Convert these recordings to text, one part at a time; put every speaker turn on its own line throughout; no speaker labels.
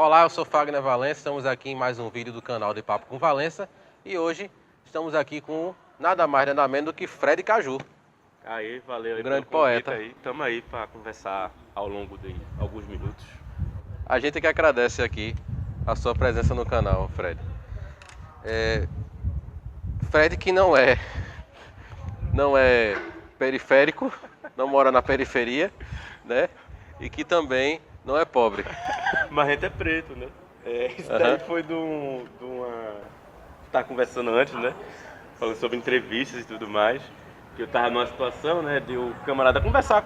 Olá, eu sou Fagner Valença, estamos aqui em mais um vídeo do canal de Papo com Valença e hoje estamos aqui com nada mais nada menos do que Fred Caju.
Aí, valeu aí
Grande
pelo convite
poeta.
aí. Tamo aí para conversar ao longo de alguns minutos.
A gente que agradece aqui a sua presença no canal, Fred. Fred que não é periférico, não mora na periferia, né? E que também não é pobre.
Mas a gente é preto, né? Isso daí foi de uma... Tava conversando antes, né? Falando sobre entrevistas e tudo mais. Que eu tava numa situação, né? De o camarada conversar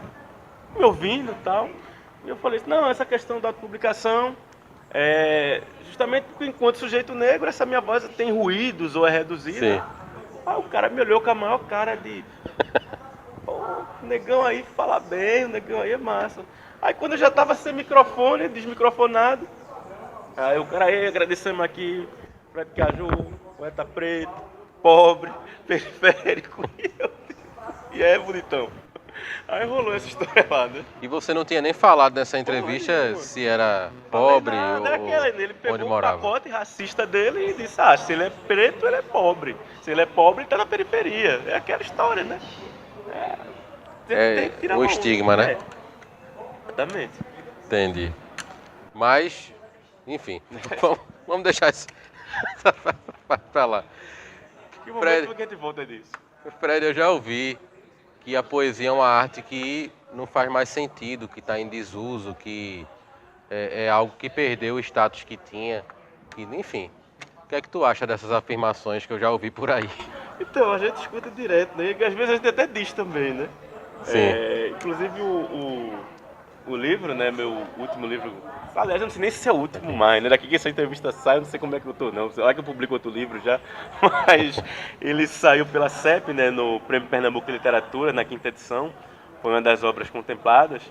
me ouvindo e tal. E eu falei assim, não, essa questão da publicação justamente porque enquanto sujeito negro, essa minha voz tem ruídos ou é reduzida.
Sim.
Aí o cara me olhou com a maior cara de... Pô, o negão aí fala bem, o negão aí é massa. Aí quando eu já tava sem microfone, desmicrofonado, aí o cara aí agradecemos aqui, Fred Caju, poeta preto, pobre, periférico, e é bonitão. Aí rolou essa história lá, né?
E você não tinha nem falado nessa entrevista se era pobre
Ele
ou
pegou
onde
o
morava.
pacote racista dele e disse, se ele é preto, ele é pobre. Se ele é pobre, ele tá na periferia. É aquela história, né? Tem que tirar
O
uma
estigma,
onda.
né?
Exatamente.
Entendi. Mas, enfim, vamos deixar isso pra lá.
Que
Fred.
momento que a gente volta disso?
Fred, eu já ouvi que a poesia é uma arte que não faz mais sentido, que está em desuso, que é algo que perdeu o status que tinha. Que, enfim, o que é que tu acha dessas afirmações que eu já ouvi por aí?
Então, a gente escuta direto, né? E às vezes a gente até diz também, né?
Sim.
Inclusive o livro, né? Meu último livro. Aliás, eu não sei nem se é o último mais, né? Daqui que essa entrevista sai, eu não sei como é que eu tô, não. Será que eu publico outro livro já? Mas ele saiu pela CEP, né? No Prêmio Pernambuco de Literatura, na 5ª edição. Foi uma das obras contempladas.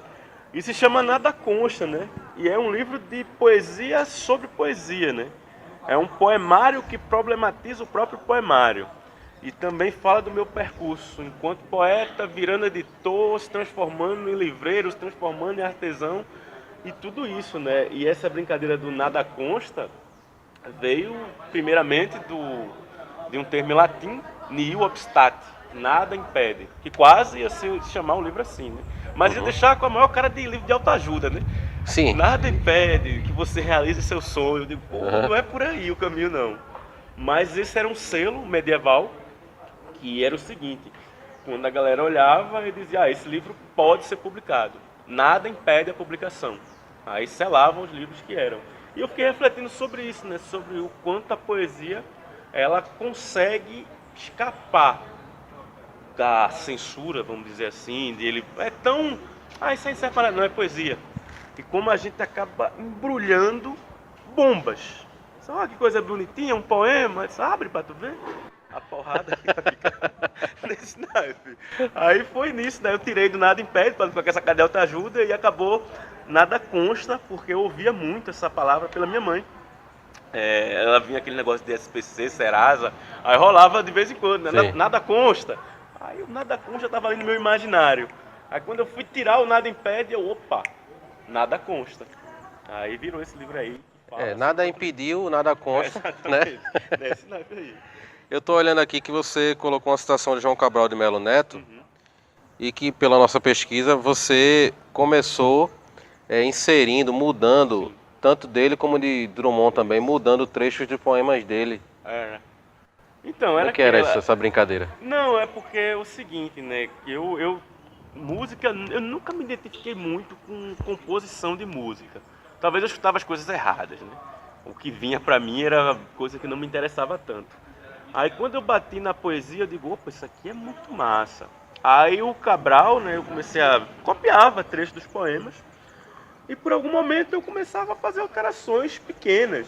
E se chama Nada Consta, né? E é um livro de poesia sobre poesia, né? É um poemário que problematiza o próprio poemário. E também fala do meu percurso enquanto poeta, virando editor, se transformando em livreiro, se transformando em artesão e tudo isso, né? E essa brincadeira do nada consta veio primeiramente de um termo em latim, nihil obstat, nada impede, que quase ia se chamar um livro assim, né? Mas ia deixar com a maior cara de livro de autoajuda, né?
Sim.
Nada impede que você realize seu sonho. Eu digo, pô, não é por aí o caminho, não. Mas esse era um selo medieval que era o seguinte, quando a galera olhava e dizia, esse livro pode ser publicado, nada impede a publicação. Aí selavam os livros que eram. E eu fiquei refletindo sobre isso, né? Sobre o quanto a poesia ela consegue escapar da censura, vamos dizer assim, dele é tão, isso aí serve para não é poesia. E como a gente acaba embrulhando bombas. Olha que coisa bonitinha, um poema, abre pra tu ver. A porrada que fica nesse naipe. Aí foi nisso, né? Eu tirei do Nada Impede, porque essa cadela te ajuda, e acabou Nada Consta, porque eu ouvia muito essa palavra pela minha mãe. Ela vinha aquele negócio de SPC, Serasa, aí rolava de vez em quando, né? Nada Consta. Aí o Nada Consta tava ali no meu imaginário. Aí quando eu fui tirar o Nada Impede, opa, Nada Consta. Aí virou esse livro aí.
Nada impediu, nada consta, né?
Nesse naipe aí.
Eu tô olhando aqui que você colocou uma citação de João Cabral de Melo Neto e que, pela nossa pesquisa, você começou inserindo, mudando, tanto dele como de Drummond também, mudando trechos de poemas dele.
Então,
Como é que era essa brincadeira?
Não, é porque é o seguinte, né? Que música, eu nunca me identifiquei muito com composição de música. Talvez eu escutava as coisas erradas, né? O que vinha pra mim era coisa que não me interessava tanto. Aí quando eu bati na poesia, eu digo, opa, isso aqui é muito massa. Aí o Cabral, né, eu comecei copiava trechos dos poemas. E por algum momento eu começava a fazer alterações pequenas.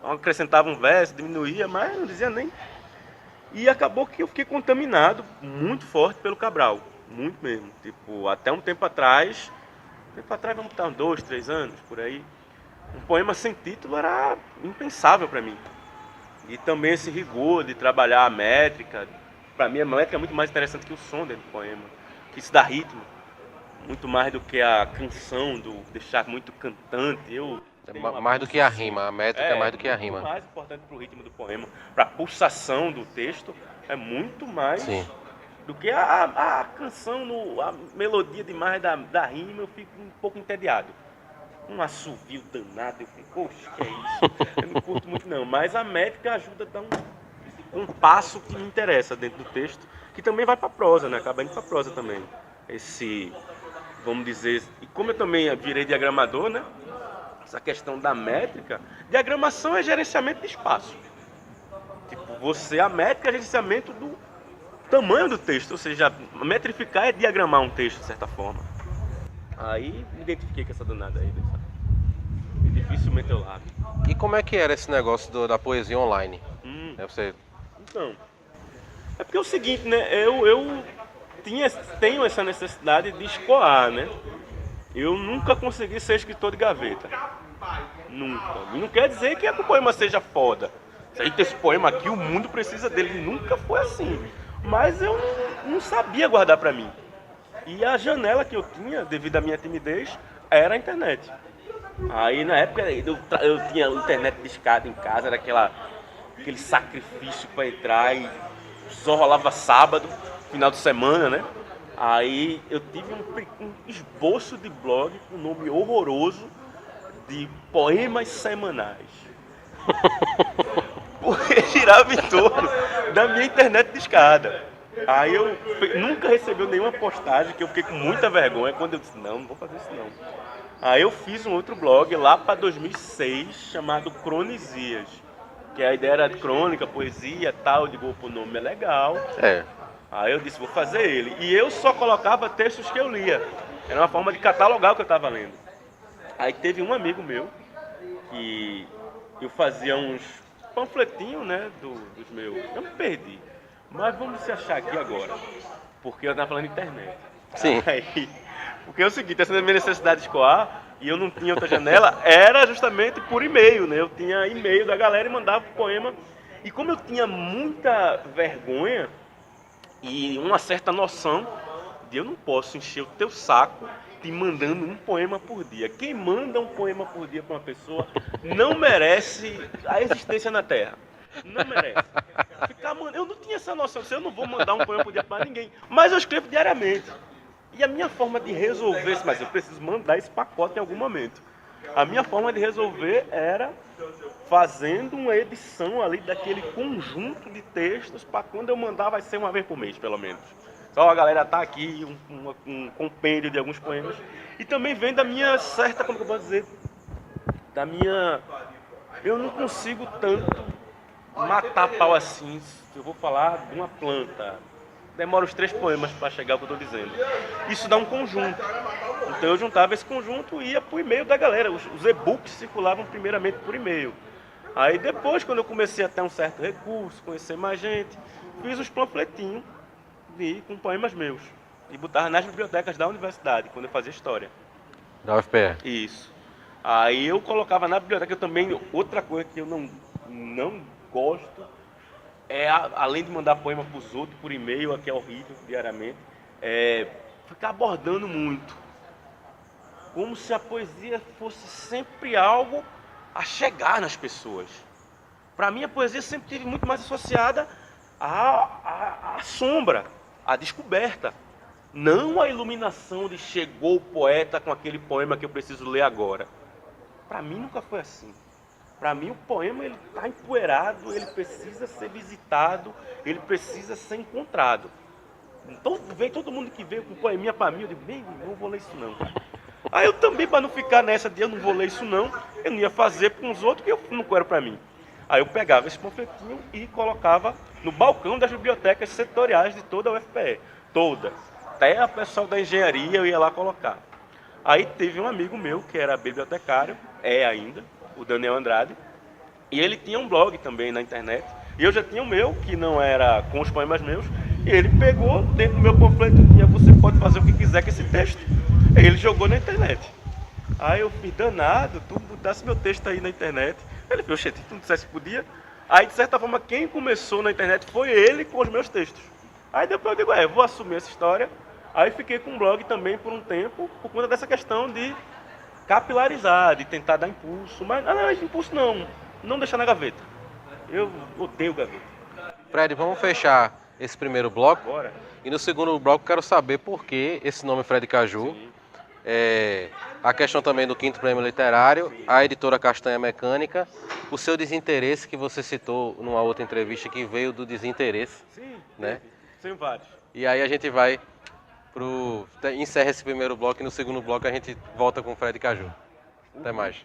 Eu acrescentava um verso, diminuía, mas não dizia nem. E acabou que eu fiquei contaminado muito forte pelo Cabral. Muito mesmo. Tipo, até um tempo atrás, vamos estar uns 2, 3 anos, por aí. Um poema sem título era impensável para mim. E também esse rigor de trabalhar a métrica. Para mim a métrica é muito mais interessante que o som dentro do poema. Que isso dá ritmo. Muito mais do que a canção, do deixar muito cantante. Eu tem uma
Mais do que a
pulsação.
rima, a métrica é mais do que a
Muito
rima.
mais importante para o ritmo do poema, para a pulsação do texto, é muito mais
Sim.
do que a canção, a melodia demais da rima, eu fico um pouco entediado. Um assovio danado, eu fico, poxa, que é isso? Eu não curto muito não, mas a métrica ajuda a dar um passo que me interessa dentro do texto, que também vai para prosa, né? Acaba indo para prosa também. Vamos dizer, e como eu também virei diagramador, né? Essa questão da métrica, diagramação é gerenciamento de espaço. Tipo, a métrica é gerenciamento do tamanho do texto, ou seja, metrificar é diagramar um texto de certa forma. Aí me identifiquei com essa danada aí, sabe? E dificilmente eu largo.
E como é que era esse negócio da poesia online? Você...
Então, é porque é o seguinte, né? Eu tenho essa necessidade de escoar, né? Eu nunca consegui ser escritor de gaveta. Nunca. E não quer dizer que o poema seja foda. Se aí tem esse poema aqui, o mundo precisa dele. Nunca foi assim. Mas eu não sabia guardar pra mim. E a janela que eu tinha, devido à minha timidez, era a internet. Aí na época eu tinha internet discada em casa, era aquele sacrifício para entrar e só rolava sábado, final de semana, né? Aí eu tive um esboço de blog com um nome horroroso de Poemas Semanais. Porque girava em torno da minha internet discada. Aí eu nunca recebi nenhuma postagem, que eu fiquei com muita vergonha quando eu disse, não vou fazer isso não. Aí eu fiz um outro blog lá para 2006 chamado Cronisias, que a ideia era de crônica, poesia, tal, eu digo, o nome é legal. Aí eu disse, vou fazer ele. E eu só colocava textos que eu lia. Era uma forma de catalogar o que eu estava lendo. Aí teve um amigo meu que eu fazia uns panfletinhos, né, dos meus. Eu me perdi. Mas vamos se achar aqui agora. Porque eu estava falando de internet.
Sim.
Aí, porque é o seguinte, essa minha necessidade de escoar, e eu não tinha outra janela, era justamente por e-mail, né? Eu tinha e-mail da galera e mandava o poema. E como eu tinha muita vergonha e uma certa noção de eu não posso encher o teu saco te mandando um poema por dia. Quem manda um poema por dia para uma pessoa não merece a existência na Terra. Não merece. Eu não tinha essa noção, eu não vou mandar um poema por dia para ninguém, mas eu escrevo diariamente. E a minha forma de resolver isso, mas eu preciso mandar esse pacote em algum momento. A minha forma de resolver era fazendo uma edição ali daquele conjunto de textos para quando eu mandar vai ser uma vez por mês, pelo menos. Só a galera tá aqui, um compêndio de alguns poemas. E também vem da minha certa, como que eu posso dizer, da minha... Eu não consigo tanto matar pau assim, eu vou falar de uma planta. Demora os 3 poemas para chegar ao que eu estou dizendo. Isso dá um conjunto. Então eu juntava esse conjunto e ia para o e-mail da galera. Os e-books circulavam primeiramente por e-mail. Aí depois, quando eu comecei a ter um certo recurso, conhecer mais gente, fiz os panfletinhos com poemas meus. E botava nas bibliotecas da universidade, quando eu fazia história.
Da UFPE.
Isso. Aí eu colocava na biblioteca. Eu também, outra coisa que eu não gosto, além de mandar poema para os outros por e-mail, que é horrível diariamente, ficar abordando muito. Como se a poesia fosse sempre algo a chegar nas pessoas. Para mim, a poesia sempre esteve muito mais associada à sombra, à descoberta. Não à iluminação de chegou o poeta com aquele poema que eu preciso ler agora. Para mim, nunca foi assim. Para mim, o poema ele está empoeirado, ele precisa ser visitado, ele precisa ser encontrado. Então, vem todo mundo que veio com poeminha para mim, eu digo, bem, não vou ler isso não, cara. Aí eu também, para não ficar nessa de eu não vou ler isso não, eu não ia fazer com os outros que eu não quero para mim. Aí eu pegava esse panfletinho e colocava no balcão das bibliotecas setoriais de toda a UFPE. Toda. Até a pessoal da engenharia eu ia lá colocar. Aí teve um amigo meu que era bibliotecário, ainda, o Daniel Andrade, e ele tinha um blog também na internet, e eu já tinha o meu, que não era com os poemas meus, e ele pegou dentro do meu panfleto e você pode fazer o que quiser com esse texto. E ele jogou na internet. Aí eu fiz, danado, tu botasse meu texto aí na internet. Ele falou, oxe, tu não dissesse que podia? Aí, de certa forma, quem começou na internet foi ele com os meus textos. Aí depois eu digo, vou assumir essa história. Aí fiquei com um blog também por um tempo, por conta dessa questão de capilarizar, de tentar dar impulso, mas impulso não deixar na gaveta. Eu odeio gaveta.
Fred, vamos fechar esse primeiro bloco.
Bora.
E no segundo bloco quero saber por que esse nome Fred Caju.
Sim.
A questão também do 5º Prêmio Literário, a editora Castanha Mecânica, o seu desinteresse que você citou numa outra entrevista que veio do desinteresse.
Sim,
né?
Tem vários.
E aí a gente vai encerra esse primeiro bloco e no segundo bloco a gente volta com o Fred Caju. Até mais.